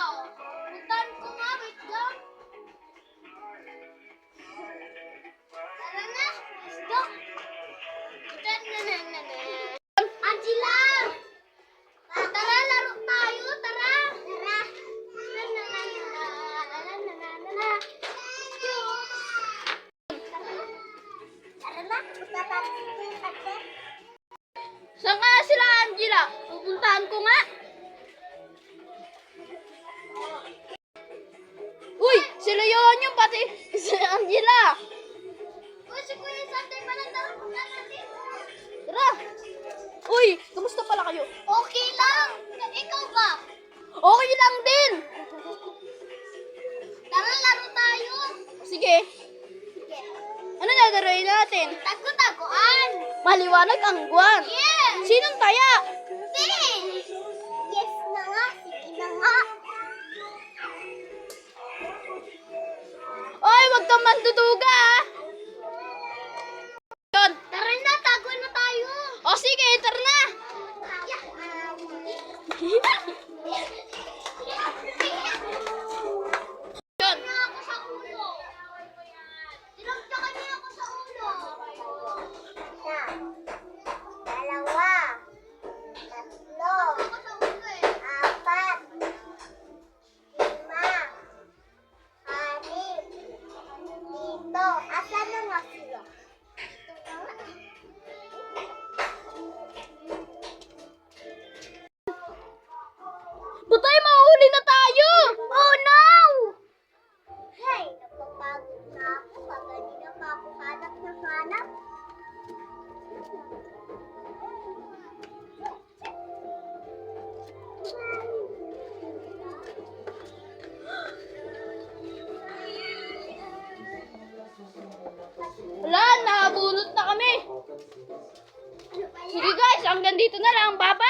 Puntahan ko nga, wait lang. Tara na, let's go. Angela! Tara, laro tayo, tara. Tara. Tara na, Saan ka na sila, Angela? Pupuntahan ko nga. Uy, sila yun yung pati si Angela. Uy, si Kuya Sunday pala, tara na natin. Tara. Uy, kamusta pala kayo? Okay lang. Ikaw ba? Okay lang din. Tara, laro tayo. Sige, Sige. ano nadaroin natin? Tago-tagoan. Maliwanag ang buwan. Yes! Sinong taya? Yes! Yes na nga, sige na nga. Oy, wag kang manduduga ah. Yun. Tara na, tago na tayo. O sige, tara na. Yun. Niya ako sa ulo. Tinagdakan niya ako sa ulo. Dalawa. Tatlo. Ako sa ulo eh. Apat. Lima. Anim. Dito. Asan na nga sila? Butay, mahuli na tayo. Oh no! Hey, napapagod na ako. Kanina pa ako hanap na hanap. Wala, nakabunot na kami. Sige guys, hanggang dito na lang. Bye-bye.